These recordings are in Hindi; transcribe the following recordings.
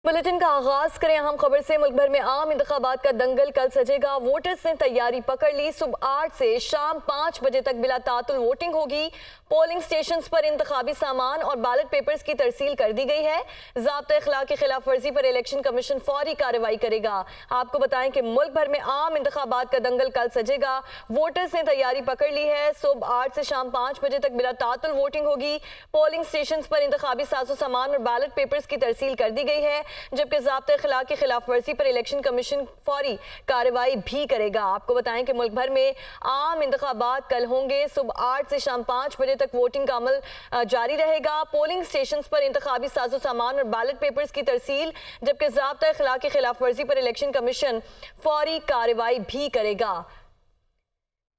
बुलेटिन का आगाज करें अहम खबर से। मुल्क भर में आम इंतखाबात का दंगल कल सजेगा। वोटर्स ने तैयारी पकड़ ली। सुबह 8 से शाम 5 बजे तक बिला तातुल वोटिंग होगी। पोलिंग स्टेशंस पर इंतखाबी सामान और बैलेट पेपर्स की तरसील कर दी गई है। ज़ाब्ता इखलाक की खिलाफ वर्जी पर इलेक्शन कमीशन फौरी कार्रवाई करेगा। आपको बताएं कि मुल्क भर में आम इंतखाबात का दंगल कल सजेगा। वोटर्स ने तैयारी पकड़ ली है। सुबह 8 से शाम 5 बजे तक बिला तातुल वोटिंग होगी। पोलिंग स्टेशंस पर इंतखाबी साजो सामान और बैलेट पेपर्स की तरसील कर दी गई है, जबकि ज़ाब्ता इखलाक की खिलाफ वर्जी पर इलेक्शन कमीशन फौरी कार्रवाई भी करेगा। आपको बताएं कि मुल्क भर में आम इंतखाबात कल होंगे। सुबह 8 से शाम 5 बजे तक वोटिंग का अमल जारी रहेगा। पोलिंग स्टेशंस पर इंतखाबी साजो सामान और बैलेट पेपर्स की तरसील, जबकि ज़ाब्ता इखलाक की खिलाफ वर्जी पर इलेक्शन कमीशन फौरी कार्रवाई भी करेगा।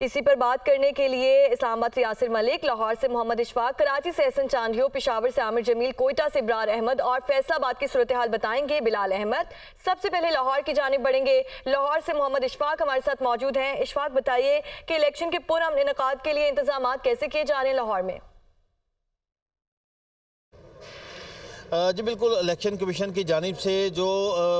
इसी पर बात करने के लिए इस्लामाबाद से यासिर मलिक, लाहौर से मोहम्मद इशफाक, कराची से एहसन चांदियो, पेशावर से आमिर जमील, कोयटा से इब्रार अहमद और फैसलाबाद की सूरत हाल बताएंगे बिलाल अहमद। सबसे पहले लाहौर की जानिब बढ़ेंगे। लाहौर से मोहम्मद इशफाक हमारे साथ मौजूद हैं। इशफाक, बताइए कि इलेक्शन के पुरअमन इनेकाद के लिए इंतजाम कैसे किए जा रहे हैं लाहौर में? जी बिल्कुल, इलेक्शन कमीशन की जानिब से जो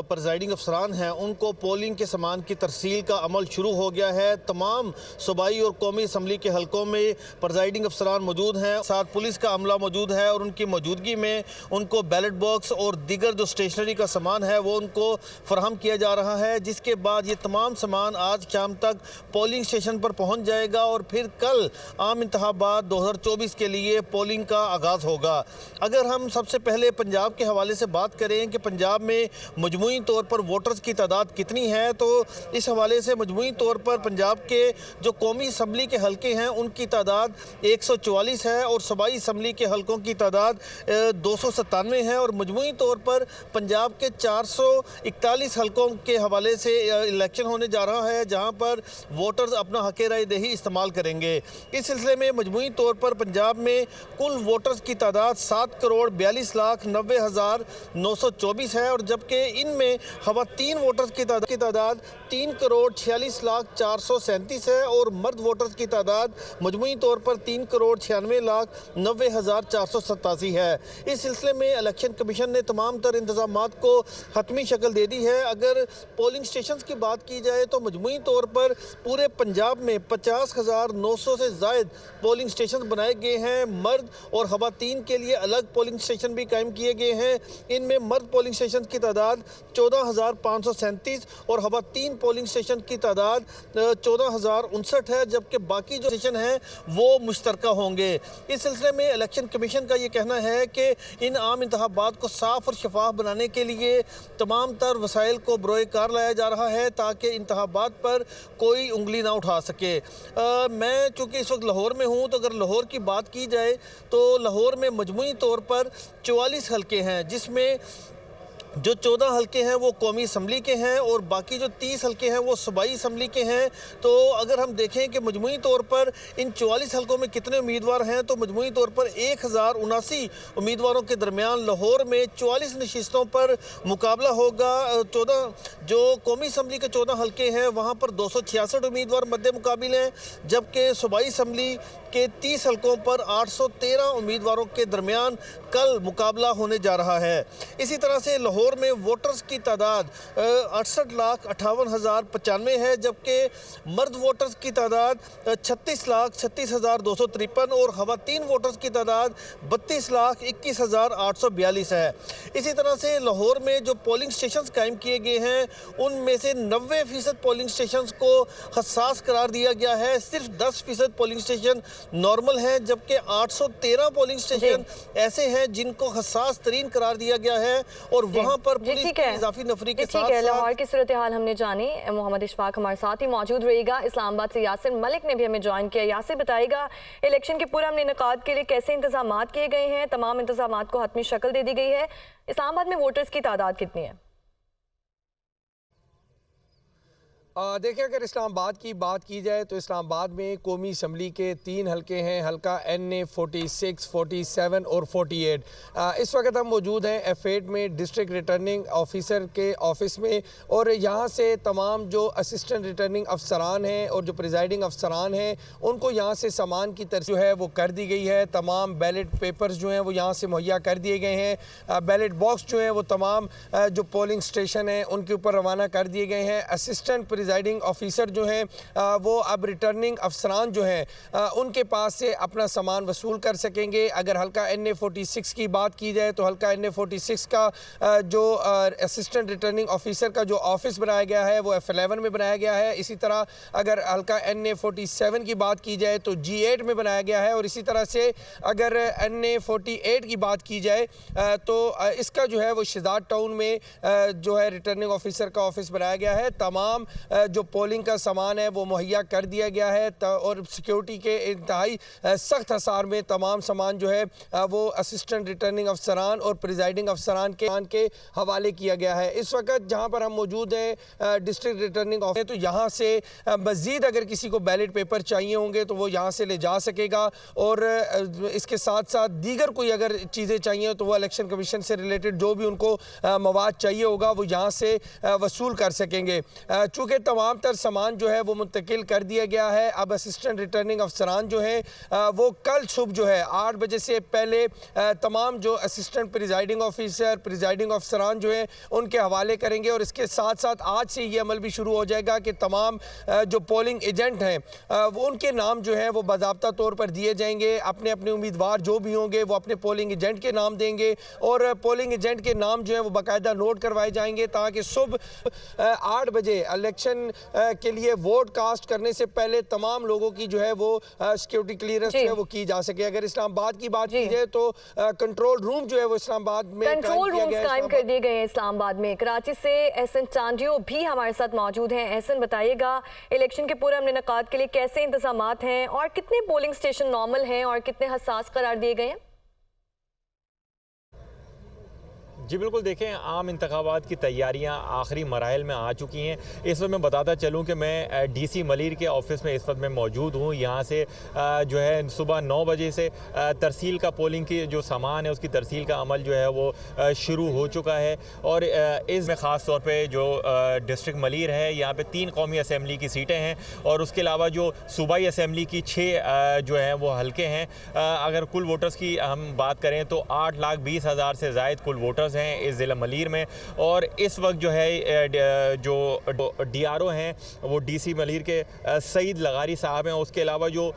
प्रिजाइडिंग अफसरान हैं उनको पोलिंग के सामान की तरसील का अमल शुरू हो गया है। तमाम सूबाई और कौमी असम्बली के हलकों में प्रिजाइडिंग अफसरान मौजूद हैं, साथ पुलिस का अमला मौजूद है और उनकी मौजूदगी में उनको बैलेट बॉक्स और दीगर जो स्टेशनरी का सामान है वो उनको फराहम किया जा रहा है, जिसके बाद ये तमाम सामान आज शाम तक पोलिंग स्टेशन पर पहुँच जाएगा और फिर कल आम इंतखाबात 2024 के लिए पोलिंग का आगाज़ होगा। अगर हम सबसे पहले पंजाब के हवाले से बात करें कि पंजाब में मजमूई तौर पर वोटर्स की तादाद कितनी है, तो इस हवाले से मजमूई तौर पर पंजाब के जो कौमी असम्बली के हलके हैं उनकी तादाद 144 है और सूबाई असम्बली के हलकों की तादाद 297 है और मजमूई तौर पर पंजाब के 441 हलकों के हवाले से इलेक्शन होने जा रहा है, जहाँ पर वोटर्स अपना हक राय दही इस्तेमाल करेंगे। इस सिलसिले में मजमूई तौर पर पंजाब में कुल वोटर्स की तादाद 7,42,90,924 है और जबकि इनमें खवातीन वोटर्स की तादाद 3,46,04,37 है और मर्द वोटर्स की तादाद मजमूई तौर पर 3,96,90,487 है। इस सिलसिले में इलेक्शन कमीशन ने तमाम तर इंतजामात को हतमी शक्ल दे दी है। अगर पोलिंग स्टेशन की बात की जाए तो मजमूई तौर पर पूरे पंजाब में 50,900 से ज़ायद पोलिंग स्टेशन बनाए गए हैं। मर्द और खवातीन के लिए अलग पोलिंग स्टेशन भी कायम किए गए हैं। इनमें मर्द पोलिंग स्टेशन की तादाद 14,537 और खवातीन पोलिंग स्टेशन की तादाद 14,059 है, जबकि बाकी जो स्टेशन हैं वो मुश्तरका होंगे। इस सिलसिले में इलेक्शन कमीशन का ये कहना है कि इन आम इंतखाबात को साफ और शफाफ बनाने के लिए तमाम तर वसाइल को बरोए कार लाया जा रहा है ताकि इंतखाबात पर कोई उंगली ना उठा सके। मैं चूँकि इस वक्त लाहौर में हूँ, तो अगर लाहौर की बात की जाए तो लाहौर में मजमूई तौर पर 44 हलके हैं, जिसमें जो 14 हलके हैं वो कौमी असम्बली के हैं और बाकी जो 30 हलके हैं वो सूबाई असम्बली के हैं। तो अगर हम देखें कि मजमूई तौर पर इन 44 हलकों में कितने उम्मीदवार हैं, तो मजमूई तौर पर 1079 उम्मीदवारों के दरमियान लाहौर में 44 नशिस्तों पर मुकाबला होगा। 14 जो कौमी असम्बली के 14 हलके हैं वहाँ पर 266 उम्मीदवार मद्दे मुकाबिल हैं, जबकि सूबाई असम्बली के 30 हलकों पर 813 उम्मीदवारों के दरमियान कल मुकाबला होने जा रहा है। इसी तरह से लाहौर में वोटर्स की तादाद 68,58,095 है, जबकि मर्द वोटर्स की तादाद 36,36,253 और खवातीन वोटर्स की तादाद 32,21,842 है। इसी तरह से लाहौर में जो पोलिंग स्टेशंस कायम किए गए हैं उनमें से 90% पोलिंग स्टेशंस को हसास करार दिया गया है। सिर्फ 10% पोलिंग स्टेशन नॉर्मल हैं, जबकि 813 पोलिंग स्टेशन ऐसे हैं जिनको हसास तरीन करार दिया गया है और वहाँ पर पुलिस की इजाफी नफरी के साथ लाहौर की सूरत हाल हमने जानी। मोहम्मद इशफाक हमारे साथ ही मौजूद रहेगा। इस्लामाबाद से यासिर मलिक ने भी हमें ज्वाइन किया। यासिर, बताएगा इलेक्शन के पुरअमन इनेकाद के लिए कैसे इंतजामात किए गए हैं? तमाम इंतजामात को हतमी शक्ल दे दी गई है। इस्लामाबाद में वोटर्स की तादाद कितनी है? देखिए, अगर इस्लामाबाद की बात की जाए तो इस्लामाबाद में कौमी असम्बली के 3 हलके हैं, हलका NA 46, 47 और 48। इस वक्त हम मौजूद हैं F8 में डिस्ट्रिक्ट रिटर्निंग ऑफिसर के ऑफिस में, और यहाँ से तमाम जो असिस्टेंट रिटर्निंग अफसरान हैं और जो प्रिजाइडिंग अफसरान हैं उनको यहाँ से सामान की तरफ जो है वो कर दी गई है। तमाम बैलेट पेपर्स जो हैं वो यहाँ से मुहैया कर दिए गए हैं। बैलेट बॉक्स जो हैं वो तमाम जो पोलिंग स्टेशन हैं उनके ऊपर रवाना कर दिए गए हैं। असिस्टेंट प्रिजाइडिंग ऑफिसर जो हैं वो अब रिटर्निंग अफसरान जो हैं उनके पास से अपना सामान वसूल कर सकेंगे। अगर हल्का NA 46 की बात की जाए तो हल्का NA 46 का जो असिस्टेंट रिटर्निंग ऑफिसर का जो ऑफिस बनाया गया है वो F11 में बनाया गया है। इसी तरह अगर हल्का NA 47 की बात की जाए तो G8 में बनाया गया है, और इसी तरह से अगर NA 48 की बात की जाए तो इसका जो है वो शिदात टाउन में जो है रिटर्निंग ऑफिसर का ऑफिस बनाया गया है। तमाम जो पोलिंग का सामान है वो मुहैया कर दिया गया है, और सिक्योरिटी के इंतहाई सख्त हसार में तमाम सामान जो है वो असिस्टेंट रिटर्निंग अफसरान और प्रिजाइडिंग अफसरान के हवाले किया गया है। इस वक्त जहाँ पर हम मौजूद हैं डिस्ट्रिक्ट रिटर्निंग ऑफिस, तो यहाँ से मज़ीद अगर किसी को बैलेट पेपर चाहिए होंगे तो वो यहाँ से ले जा सकेगा, और इसके साथ साथ दीगर कोई अगर चीज़ें चाहिए तो वो इलेक्शन कमीशन से रिलेटेड जो भी उनको मवाद चाहिए होगा वो यहाँ से वसूल कर सकेंगे। चूँकि तमाम तर सामान जो है वो मुंतकिल कर दिया गया है, अब असिस्टेंट रिटर्निंग अफसरान जो हैं वो कल सुबह जो है 8 बजे से पहले तमाम जो असिस्टेंट प्रिजाइडिंग ऑफिसर प्रिजाइडिंग अफसरान जो हैं उनके हवाले करेंगे, और इसके साथ साथ आज से ये अमल भी शुरू हो जाएगा कि तमाम जो पोलिंग एजेंट हैं वो उनके नाम जो है वो बाज़ाब्ता तौर पर दिए जाएंगे। अपने अपने उम्मीदवार जो भी होंगे वो अपने पोलिंग एजेंट के नाम देंगे, और पोलिंग एजेंट के नाम जो है वो बाकायदा नोट करवाए जाएंगे, ताकि सुबह 8 बजे इलेक्शन के लिए वोट कास्ट करने से पहले तमाम लोगों की जो है वो सिक्योरिटी क्लियरेंस जो है वो की जा सके। अगर इस्लामाबाद की बात की जाए तो कंट्रोल रूम जो है वो इस्लामाबाद में कंट्रोल रूम्स कायम कर दिए गए हैं इस्लामाबाद में। कराची से एहसन चांडियो भी हमारे साथ मौजूद हैं। एहसन, बताइएगा इलेक्शन के पूरे इनेकाद के लिए कैसे इंतजामात हैं और कितने पोलिंग स्टेशन नॉर्मल हैं और कितने हसास करार दिए गए हैं? जी बिल्कुल, देखें आम इंतखाबात की तैयारियां आखिरी मराहल में आ चुकी हैं। इस वक्त मैं बताता चलूं कि मैं DC मलीर के ऑफिस में इस वक्त मैं मौजूद हूं। यहां से जो है सुबह 9 बजे से तरसील का पोलिंग की जो सामान है उसकी तरसील का अमल जो है वो शुरू हो चुका है, और इसमें ख़ास तौर पे जो डिस्ट्रिक्ट मलीर है यहाँ पे 3 कौमी असम्बली की सीटें हैं, और उसके अलावा जो सूबाई असम्बली की 6 जो हैं वो हल्के हैं। अगर कुल वोटर्स की हम बात करें तो 8,20,000 से ज़ायद कुल वोटर्स हैं इस ज़िला मलीर में, और इस वक्त जो है जो DRO हैं वो DC मलीर के सईद लगारी साहब हैं। उसके अलावा जो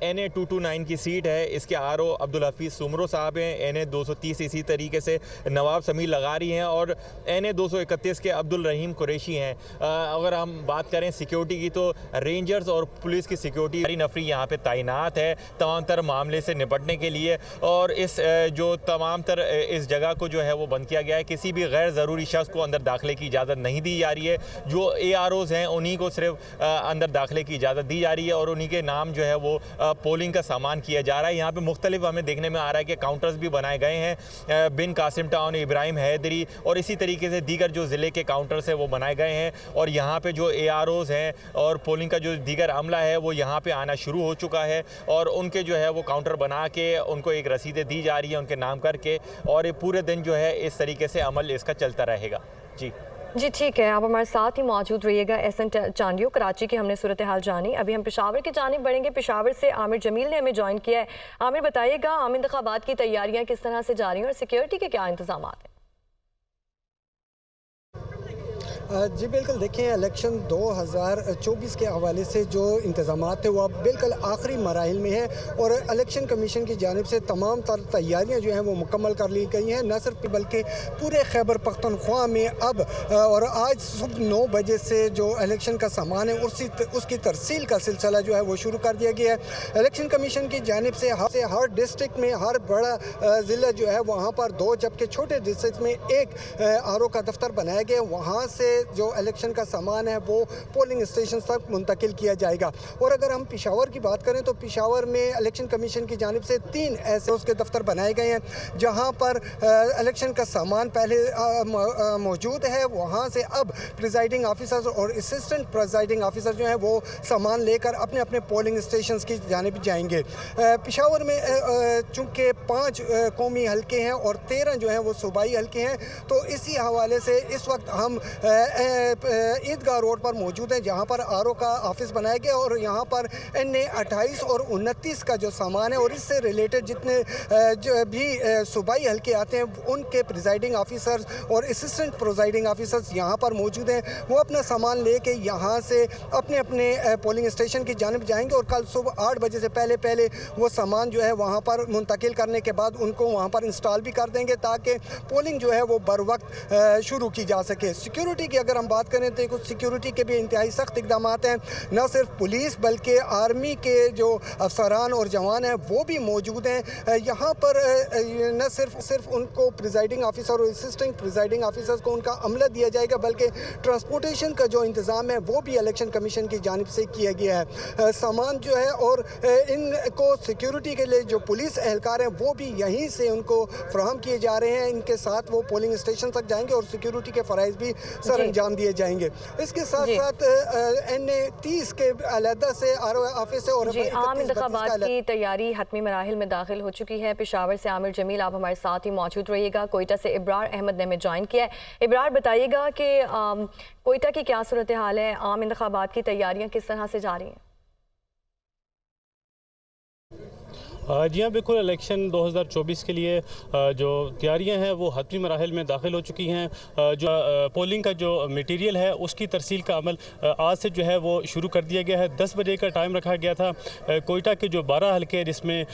NA 229 की सीट है इसके RO अब्दुल हफीज़ सुमरो साहब हैं। NA 230 इसी तरीके से नवाब समीर लगारी हैं, और NA 231 के अब्दुल रहीम कुरैशी हैं। अगर हम बात करें सिक्योरिटी की तो रेंजर्स और पुलिस की सिक्योरिटी नफरी यहाँ पे तैनात है तमाम तर मामले से निपटने के लिए, और इस जो तमाम तर इस जगह को जो है वो बंद किया गया है। किसी भी गैर ज़रूरी शख्स को अंदर दाखिले की इजाज़त नहीं दी जा रही है। जो AROs हैं उन्हीं को सिर्फ अंदर दाखिले की इजाज़त दी जा रही है, और उन्हीं के नाम जो है वो पोलिंग का सामान किया जा रहा है। यहाँ पे मुख्तलिफ हमें देखने में आ रहा है कि काउंटर्स भी बनाए गए हैं, बिन कासिम टाउन, इब्राहिम हैदरी और इसी तरीके से दीगर जो ज़िले के काउंटर्स हैं वो बनाए गए हैं, और यहाँ पर जो AROs हैं और पोलिंग का जो दीगर अमला है वो यहाँ पर आना शुरू हो चुका है, और उनके जो है वो काउंटर बना के उनको एक रसीदें दी जा रही है उनके नाम करके, और पूरे दिन जो है इस तरीके से अमल इसका चलता रहेगा। जी ठीक है, आप हमारे साथ ही मौजूद रहिएगा। एहसन चांडियो, कराची की हमने सूरत हाल जानी। अभी हम पेशावर की जानिब बढ़ेंगे। पेशावर से आमिर जमील ने हमें ज्वाइन किया है। आमिर, बताइएगा आम इंतखाबात की तैयारियां किस तरह से जा रही हैं और सिक्योरिटी के क्या इंतजाम हैं? जी बिल्कुल, देखें इलेक्शन 2024 के हवाले से जो इंतज़ामात थे वो अब बिल्कुल आखिरी मराहिल में है, और इलेक्शन कमीशन की जानिब से तमाम तैयारियां जो हैं वो मुकम्मल कर ली गई हैं। न सिर्फ बल्कि पूरे खैबर पख्तूनख्वा में अब और आज सुबह 9 बजे से जो इलेक्शन का सामान है उसकी तरसील का सिलसिला जो है वो शुरू कर दिया गया है। इलेक्शन कमीशन की जानिब से हर डिस्ट्रिक्ट में हर बड़ा ज़िला जो है वहाँ पर 2, जबकि छोटे डिस्ट्रिक्ट में 1 RO का दफ्तर बनाया गया। वहाँ से जो इलेक्शन का सामान है वो पोलिंग स्टेशन तक मुंतकिल किया जाएगा। और अगर हम पेशावर की बात करें तो पेशावर में इलेक्शन कमीशन की जानिब से 3 ऐसे उसके दफ्तर बनाए गए हैं जहां पर इलेक्शन का सामान पहले मौजूद है। वहां से अब प्रिजाइडिंग ऑफिसर्स और असिस्टेंट प्रिजाइडिंग ऑफिसर जो हैं वो सामान लेकर अपने अपने पोलिंग स्टेशन की जानिब जाएंगे। पेशावर में चूँकि 5 कौमी हल्के हैं और 13 जो हैं वो सूबाई हल्के हैं, तो इसी हवाले से इस वक्त हम ईदगाह रोड पर मौजूद हैं जहां पर आरओ का ऑफिस बनाया गया और यहां पर NA 28 और 29 का जो सामान है और इससे रिलेटेड जितने जो भी सूबाई हल्के आते हैं उनके प्रिजाइडिंग ऑफिसर्स और असिस्टेंट प्रिजाइडिंग ऑफिसर्स यहां पर मौजूद हैं। वो अपना सामान लेके यहां से अपने अपने पोलिंग स्टेशन की जानिब जाएंगे और कल सुबह 8 बजे से पहले वो सामान जो है वहां पर मुंतकिल करने के बाद उनको वहां पर इंस्टॉल भी कर देंगे ताकि पोलिंग जो है वो बर वक्त शुरू की जा सके। सिक्योरिटी की अगर हम बात करें तो कुछ सिक्योरिटी के भी इंतहाई सख्त इकदाम हैं। न सिर्फ पुलिस बल्कि आर्मी के जो अफसरान और जवान हैं वो भी मौजूद हैं यहाँ पर। न सिर्फ उनको प्रिजाइडिंग ऑफिसर और असिस्टेंट प्रिजाइडिंग ऑफिसर्स को उनका अमला दिया जाएगा बल्कि ट्रांसपोर्टेशन का जो इंतज़ाम है वो भी इलेक्शन कमीशन की जानिब से किया गया है। सामान जो है और इनको सिक्योरिटी के लिए जो पुलिस एहलकार हैं वो भी यहीं से उनको फराहम किए जा रहे हैं। इनके साथ वो पोलिंग स्टेशन तक जाएंगे और सिक्योरिटी के फ़राइज़ भी सर अंजाम दिए जाएंगे। इसके साथ साथ NA 30 के अलहदा से आरओ ऑफिस है और आम इंतखाबात की तैयारी हतमी मराहिल में दाखिल हो चुकी है। पेशावर से आमिर जमील आप हमारे साथ ही मौजूद रहिएगा। कोयटा से इब्रार अहमद ने हमें ज्वाइन किया है। इब्रार बताइएगा कि कोयटा की क्या सूरत हाल है, आम इंतखाबात की तैयारियां किस तरह से जा रही हैं? जी हाँ, बिल्कुल इलेक्शन 2024 के लिए जो तैयारियां हैं वो हतमी मराहिल में दाखिल हो चुकी हैं। जो पोलिंग का जो मटेरियल है उसकी तरसील का अमल आज से जो है वो शुरू कर दिया गया है। 10 बजे का टाइम रखा गया था। कोयटा के जो 12 हल्के जिसमें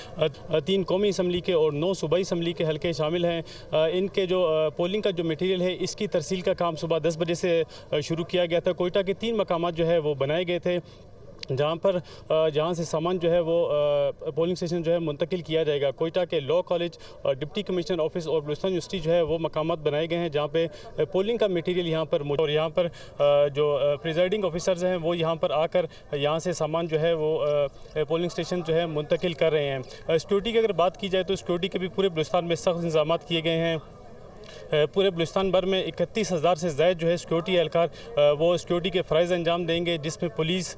3 कौमी असम्बली के और 9 सूबाई असम्बली के हल्के शामिल हैं, इनके जो पोलिंग का जो मटेरियल है इसकी तरसील का काम सुबह 10 बजे से शुरू किया गया था। कोयटा के 3 मकामात जो है वो बनाए गए थे जहाँ से सामान जो है वो पोलिंग स्टेशन जो है मुंतकिल किया जाएगा। कोयटा के लॉ कॉलेज और डिप्टी कमिश्नर ऑफिस और बलूचिस्तान यूनिवर्सिटी जो है वो मकामात बनाए गए हैं जहाँ पे पोलिंग का मटेरियल यहाँ पर और यहाँ पर जो प्रिजाइडिंग ऑफिसर्स हैं वो यहाँ पर आकर यहाँ से सामान जो है वो पोलिंग स्टेशन जो है मुंतकिल कर रहे हैं। सिक्योरिटी की अगर बात की जाए तो सिक्योरिटी के भी पूरे बलूचिस्तान में सख्त इंतजाम किए गए हैं। पूरे बलूचिस्तान भर में 31,000 से ज़ायद जो है सिक्योरिटी एहलकार वो सिक्योरिटी के फ़राइज़ अंजाम देंगे, जिसमें पुलिस,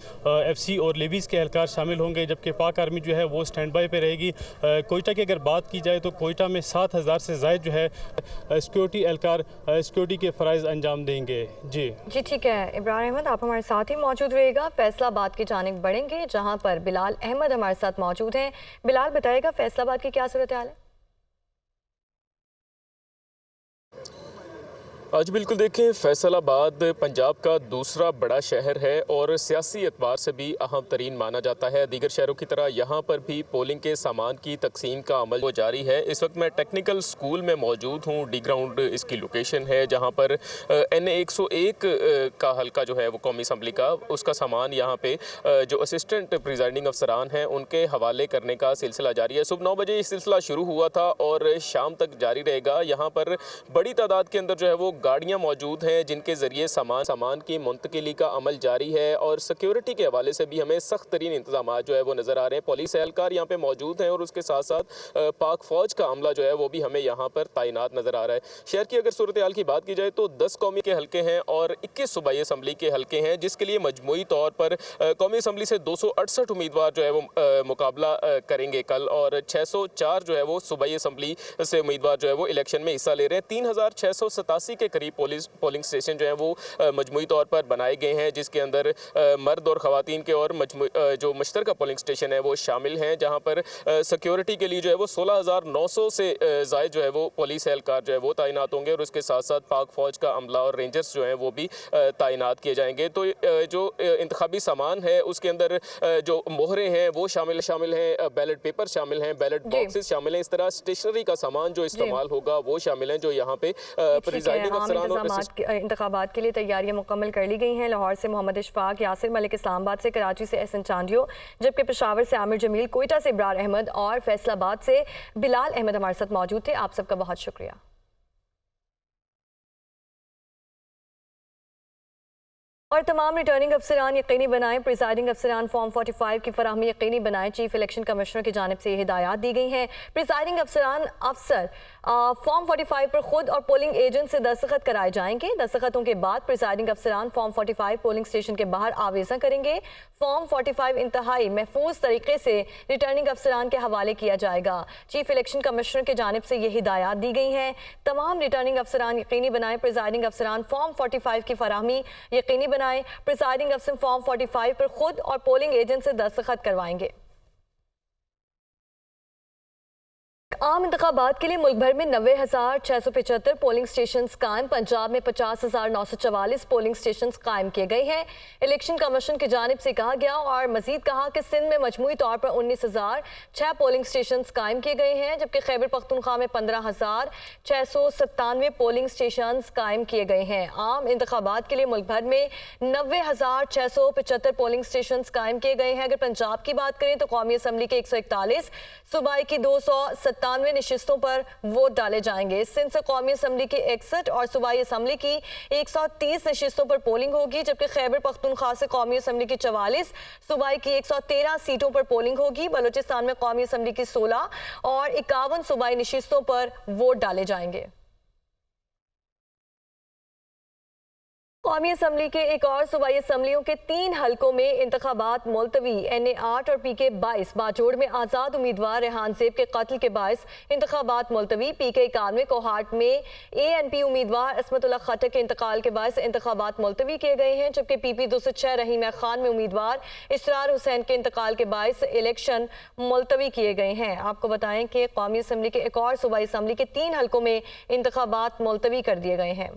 FC और लेवीज़ के एहलकार शामिल होंगे, जबकि पाक आर्मी जो है वो स्टैंड बाई पे रहेगी। कोयटा की अगर बात की जाए तो कोयटा में 7,000 से ज़ायद जो है सिक्योरिटी एहलकार सिक्योरिटी के फ़राइज़ अंजाम देंगे। जी ठीक है इब्रार अहमद, आप हमारे साथ ही मौजूद रहिएगा। फैसलाबाद की जानिब बढ़ेंगे जहाँ पर बिलाल अहमद हमारे साथ मौजूद हैं। बिलाल बताएगा फैसलाबाद की क्या सूरत हाल है? आज बिल्कुल देखें, फैसलाबाद पंजाब का दूसरा बड़ा शहर है और सियासी एतबार से भी अहम तरीन माना जाता है। दीगर शहरों की तरह यहाँ पर भी पोलिंग के सामान की तकसीम का अमल वो जारी है। इस वक्त मैं टेक्निकल स्कूल में मौजूद हूँ। डी ग्राउंड इसकी लोकेशन है जहाँ पर NA 101 का हल्का जो है वो कौमी असम्बली का, उसका सामान यहाँ पे जो असिस्टेंट प्रिजाइडिंग अफसरान हैं उनके हवाले करने का सिलसिला जारी है। सुबह 9 बजे ये सिलसिला शुरू हुआ था और शाम तक जारी रहेगा। यहाँ पर बड़ी तादाद के अंदर जो है वो गाड़ियां मौजूद हैं जिनके ज़रिए सामान की मुंतकिली का अमल जारी है और सिक्योरिटी के हवाले से भी हमें सख्त तरीन इंतजाम जो है वो नज़र आ रहे हैं। पुलिस एहलकार यहाँ पे मौजूद हैं और उसके साथ साथ पाक फ़ौज का अमला जो है वो भी हमें यहाँ पर तैनात नज़र आ रहा है। शहर की अगर सूरत हाल की बात की जाए तो 10 कौमी के हल्के हैं और 21 सूबाई असम्बली के हल्के हैं, जिसके लिए मजमूई तौर पर कौमी असम्बली से 268 उम्मीदवार जो है वो मुकाबला करेंगे कल, और 604 जो है वो सूबाई असम्बली से उम्मीदवार जो है वो इलेक्शन में हिस्सा ले रहे हैं। 3687 के करीब पोलिंग स्टेशन जो है वो मजमूई तौर पर बनाए गए हैं, जिसके अंदर मर्द और ख़वातीन के और जो मुश्तरका पोलिंग स्टेशन है वो शामिल हैं, जहां पर सिक्योरिटी के लिए जो है वो 16,900 से ज़ायद जो है वो पुलिस एहलकार जो है वो तैनात होंगे और उसके साथ साथ पाक फ़ौज का अमला और रेंजर्स जो हैं वो भी तैनात किए जाएंगे। तो जो इंतखाबी सामान है उसके अंदर जो मोहरें हैं वो शामिल हैं, बैलेट पेपर शामिल हैं, बैलेट बॉक्सेस शामिल हैं। इस तरह स्टेशनरी का सामान जो इस्तेमाल होगा वो शामिल हैं, जो यहाँ पे प्रिजाइडिंग अफसरान इंतखाबात के लिए तैयारियां मुकम्मल कर ली गई हैं। लाहौर से मोहम्मद इशफाक, यासिर मलिक इस्लामाबाद से, कराची से एहसन चांदियो, जबकि पेशावर से आमिर जमील, कोयटा से इब्रार अहमद और फैसलाबाद से बिलाल अहमद हमारे साथ मौजूद थे। आप सबका बहुत शुक्रिया। और तमाम रिटर्निंग अफसरान यकीनी बनाएं, प्रिजाइडिंग अफसरान फॉर्म 45 की फराहमी यकीनी बनाएं। चीफ इलेक्शन कमिश्नर की जानिब से ये हिदायत दी गई हैं। प्रिजाइडिंग अफसर फॉर्म 45 पर खुद और पोलिंग एजेंट से दस्तखत कराए जाएंगे। दस्तखतों के बाद प्रिजाइडिंग अफसरान फॉर्म 45 पोलिंग स्टेशन के बाहर आवेज़न करेंगे। फॉर्म 45 इंतहाई महफूज तरीके से रिटर्निंग अफसरान के हवाले किया जाएगा। चीफ इलेक्शन कमिश्नर की जानिब से ये हिदायत दी गई हैं। तमाम रिटर्निंग अफसरान यकीनी बनाएं, प्रिजाइडिंग अफसरान फॉर्म 45 की फराहमी यकीनी बनाएं। प्रिजाइडिंग अफसर फॉर्म 45 पर खुद और पोलिंग एजेंट से दस्तखत करवाएंगे। आम इंतखाबात के लिए मुल्क भर में 90,675 पोलिंग स्टेशन कायम। पंजाब में 50,944 पोलिंग स्टेशन कायम किए गए हैं। इलेक्शन कमीशन की जानिब से कहा गया और मजीद कहा कि सिंध में मजमूई तौर पर 19,006 पोलिंग स्टेशन कायम किए गए हैं, जबकि खैबर पख्तूनख्वा में 15,697 पोलिंग स्टेशन कायम किए गए हैं। आम इंतखाबात के लिए मुल्क भर में 90,675 पोलिंग स्टेशन कायम किए गए हैं। अगर पंजाब की बात करें तो कौमी असम्बली के 141, सूबाई की 297 नशिस्तों पर वोट डाले जाएंगे। सिंध से कौमी असम्बली की 61 और सूबाई असम्बली की 130 नशिस्तों पर पोलिंग होगी, जबकि खैबर पख्तूनख्वा से कौमी असम्बली की 44, सूबाई की 113 सीटों पर पोलिंग होगी। बलूचिस्तान में कौमी असम्बली की 16 और 51 सूबाई नशिस्तों पर वोट डाले जाएंगे। कौमी असम्बली के एक और सूबाई असम्बलियों के 3 हलकों में इंतखाबात मुलतवी। NA 8 और PK 22 बाजोड़ में आज़ाद उम्मीदवार रेहान ज़ेब के कत्ल के बायस इंतखाबात मुलतवी। PK 91 कोहाट में ANP उम्मीदवार असमतुल्लाह खट्टर के इंतकाल के बायस इंतखाबात मुलतवी किए गए हैं, जबकि PP 206 रहीम खान में उम्मीदवार इसरार हुसैन के इंतकाल के बायस इलेक्शन मुलतवी किए गए हैं। आपको बताएं कि कौमी असम्बली के एक और सूबाई असम्बली के 3 हलकों में इंतखाबात मुलतवी कर दिए गए हैं।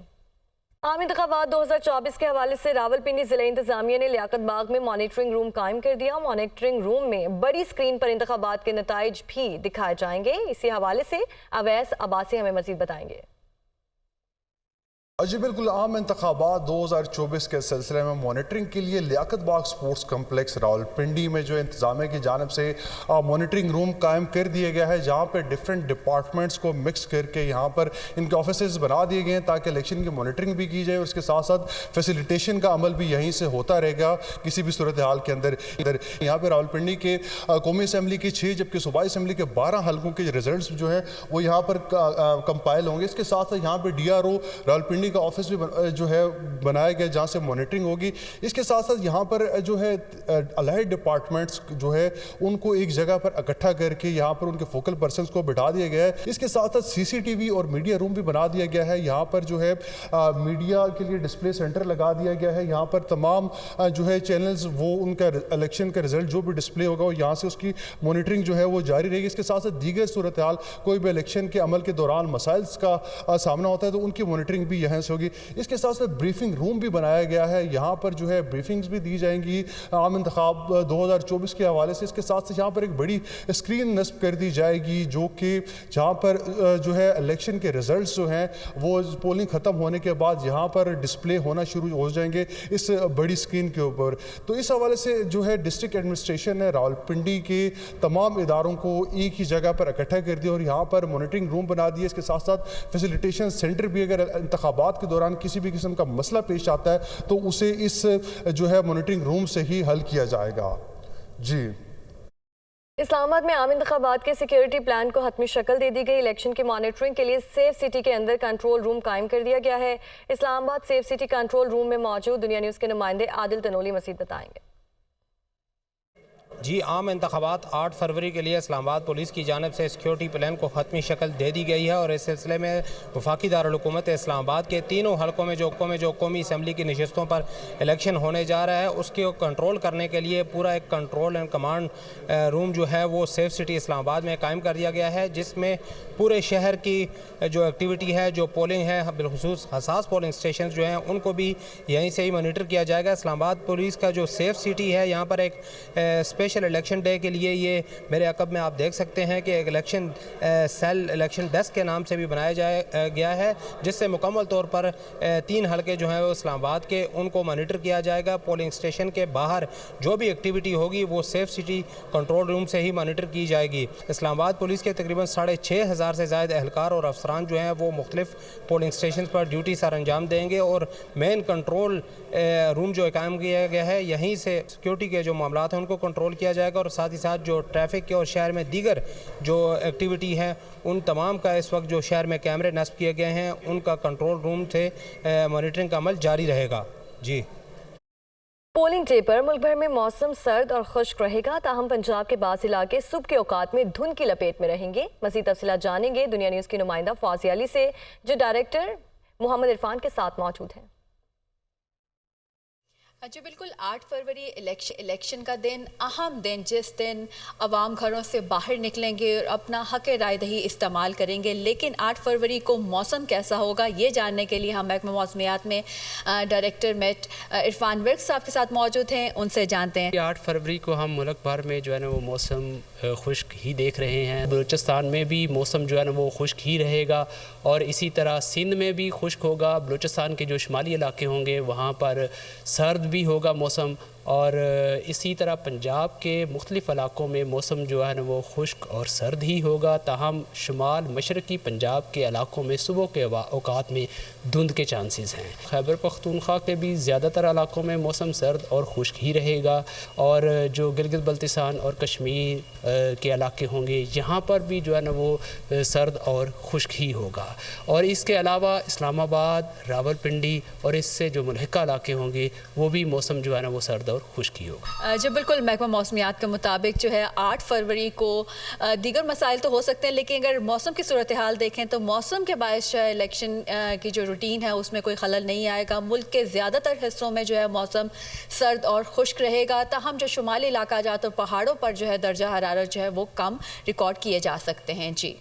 आम इंतखाबात 2024 के हवाले से रावलपिंडी जिला इंतजामिया ने लियाकत बाग में मॉनिटरिंग रूम कायम कर दिया। मॉनिटरिंग रूम में बड़ी स्क्रीन पर इंतखाबात के नताइज भी दिखाए जाएंगे। इसी हवाले से अवैस अब्बासी हमें मजीद बताएंगे। जी बिल्कुल, आम इंतखाबात 2024 के सिलसिले में मॉनिटरिंग के लिए लियाकत बाग स्पोर्ट्स कम्प्लेक्स रावलपिंडी में जो इंतजामिया की जानिब से मॉनिटरिंग रूम कायम कर दिया गया है, जहाँ पर डिफरेंट डिपार्टमेंट्स को मिक्स करके यहाँ पर इनके ऑफिस बना दिए गए हैं ताकि इलेक्शन की मॉनिटरिंग भी की जाए और उसके साथ साथ फैसिलिटेशन का अमल भी यहीं से होता रहेगा किसी भी सूरत हाल के अंदर। यहाँ पर रावलपिंडी के कौमी असम्बली की 6 जबकि सूबाई असम्बली के 12 हल्कों के रिजल्ट जो है वो यहाँ पर कंपाइल होंगे। इसके साथ साथ यहाँ पर DRO रावलपिंडी का ऑफिस भी जो है बनाया गया जहां से मॉनिटरिंग होगी। इसके साथ साथ यहां पर जो है अलाइड डिपार्टमेंट्स जो है उनको एक जगह पर इकट्ठा करके यहां पर उनके फोकल पर्सन्स को बिठा दिया गया है। इसके साथ साथ CCTV और मीडिया रूम भी बना दिया गया है। यहां पर जो है मीडिया के लिए डिस्प्ले सेंटर लगा दिया गया है। यहां पर तमाम जो है चैनल्स वो उनका इलेक्शन का रिजल्ट जो भी डिस्प्ले होगा वो यहाँ से उसकी मॉनिटरिंग जो है वो जारी रहेगी। इसके साथ साथ दीगर सूरत हाल कोई भी इलेक्शन के अमल के दौरान मसाइल्स का सामना होता है तो उनकी मॉनिटरिंग भी यहाँ से होगी। इसके साथ साथ ब्रीफिंग रूम भी बनाया गया है। यहाँ पर जो है ब्रीफिंग्स भी दी जाएंगी आम इंतखाब 2024 के हवाले से। इसके साथ साथ यहाँ पर एक बड़ी स्क्रीन नस्ब कर दी जाएगी जो कि जहाँ पर जो है इलेक्शन के रिजल्ट्स जो हैं वो पोलिंग ख़त्म होने के बाद यहाँ पर डिस्प्ले होना शुरू हो जाएंगे इस बड़ी स्क्रीन के ऊपर। तो इस हवाले से जो है डिस्ट्रिक्ट एडमिनिस्ट्रेशन ने रावलपिंडी के तमाम इदारों को एक ही जगह पर इकट्ठा कर दिया और यहाँ पर मॉनिटरिंग रूम बना दिया। इसके साथ साथ फैसिलिटेशन सेंटर भी अगर इंतखाबात के दौरान किसी भी किस्म का मसला पेश आता है तो उसे इस जो है मॉनिटरिंग रूम से ही हल किया जाएगा। जी, इस्लामाबाद में आम इंतखाबात के सिक्योरिटी प्लान को हतमी शक्ल दे दी गई। इलेक्शन की मॉनिटरिंग के लिए सेफ सिटी के अंदर कंट्रोल रूम कायम कर दिया गया है। Islamabad safe city control room में मौजूद दुनिया न्यूज़ के नुमाइंदे आदिल तनोली मजीद बताएंगे। जी, आम इंतखाबात 8 फरवरी के लिए इस्लामाबाद पुलिस की जानिब से सिक्योरिटी प्लान को हतमी शक्ल दे दी गई है और इस सिलसिले में वफाकी दारुल-हुकूमत इस्लामाबाद के तीनों हलकों में जो कौमी असम्बली की नशिस्तों पर इलेक्शन होने जा रहा है उसको कंट्रोल करने के लिए पूरा एक कंट्रोल एंड कमांड रूम जो है वो सेफ सिटी इस्लामाबाद में कायम कर दिया गया है, जिसमें पूरे शहर की जो एक्टिविटी है, जो पोलिंग है, बिलखुसूस हसास पोलिंग स्टेशन जो हैं उनको भी यहीं से ही मॉनिटर किया जाएगा। इस्लामाबाद पुलिस का जो सेफ सिटी है यहाँ पर एक स्पेशल इलेक्शन डे के लिए ये मेरे अकब में आप देख सकते हैं कि एक इलेक्शन सेल इलेक्शन डेस्क के नाम से भी बनाया गया है, जिससे मुकम्मल तौर पर 3 हलके जो हैं वो इस्लामाबाद के उनको मॉनिटर किया जाएगा। पोलिंग स्टेशन के बाहर जो भी एक्टिविटी होगी वो सेफ सिटी कंट्रोल रूम से ही मॉनिटर की जाएगी। इस्लामाबाद पुलिस के तकरीबन 6,500 से ज़ायद एहलकार और अफसरान जो हैं वो मुख्तलिफ पोलिंग स्टेशन पर ड्यूटी सर अंजाम देंगे और मेन कंट्रोल रूम जो कायम किया गया है, यहीं से सिक्योरिटी के जो मामलात हैं उनको कंट्रोल किया जाएगा और साथ ही साथ जो ट्रैफिक के और शहर में दीगर जो एक्टिविटी है उन तमाम का इस वक्त जो शहर में कैमरे नस्ब किए गए हैं उनका कंट्रोल रूम से मॉनिटरिंग का अमल जारी रहेगा। जी, पोलिंग डे पर मुल्क भर में मौसम सर्द और खुश्क रहेगा, ताहम पंजाब के बाज़ इलाके सुबह के औकात में धुंध की लपेट में रहेंगे। मज़ीद तफसीलात जानेंगे दुनिया न्यूज़ की नुमाइंदा फौजिया अली से, जो डायरेक्टर मोहम्मद इरफान के साथ मौजूद हैं। जी बिल्कुल, 8 फरवरी इलेक्शन का दिन, अहम दिन, जिस दिन अवाम घरों से बाहर निकलेंगे और अपना हक राय दही इस्तेमाल करेंगे। लेकिन 8 फरवरी को मौसम कैसा होगा ये जानने के लिए हम महकमा मौसमियात में डायरेक्टर मेट इरफान विर्क साहब के साथ मौजूद हैं, उनसे जानते हैं। 8 फरवरी को हम मुल्क भर में जो है ना वो मौसम खुश्क ही देख रहे हैं। बलूचिस्तान में भी मौसम जो है ना वो खुश्क ही रहेगा और इसी तरह सिंध में भी खुश्क होगा। बलूचिस्तान के जो शुमाली इलाके होंगे वहाँ पर सर्द भी होगा मौसम, और इसी तरह पंजाब के मुख्तलिफ़ इलाकों में मौसम जो है ना वो खुश्क और सर्द ही होगा। ताहम शुमाल मशरक़ी पंजाब के इलाकों में सुबह के औकात में धुंध के चांसेस हैं। खैबर पख्तूनख्वा के भी ज़्यादातर इलाकों में मौसम सर्द और खुश्क ही रहेगा और जो गिलगित बल्तिस्तान और कश्मीर के इलाके होंगे यहाँ पर भी जो है ना वो सर्द और खुश्क ही होगा। और इसके अलावा इस्लामाबाद, रावलपिंडी और इससे जो मुल्हिका इलाके होंगे वो भी मौसम जो है ना वो सर्द और खुश्क ही होगा। जी बिल्कुल, महकमा मौसमियात के मुताबिक जो है 8 फरवरी को दीगर मसाइल तो हो सकते हैं, लेकिन अगर मौसम की सूरत हाल देखें तो मौसम के बायस इलेक्शन की जो रूटीन है उसमें कोई खलल नहीं आएगा। मुल्क के ज़्यादातर हिस्सों में जो है मौसम सर्द और खुश्क रहेगा। ताहम जो शुमाली इलाका जात और पहाड़ों पर जो है दर्जा हरारत जो है वो कम रिकॉर्ड किए जा सकते हैं। जी।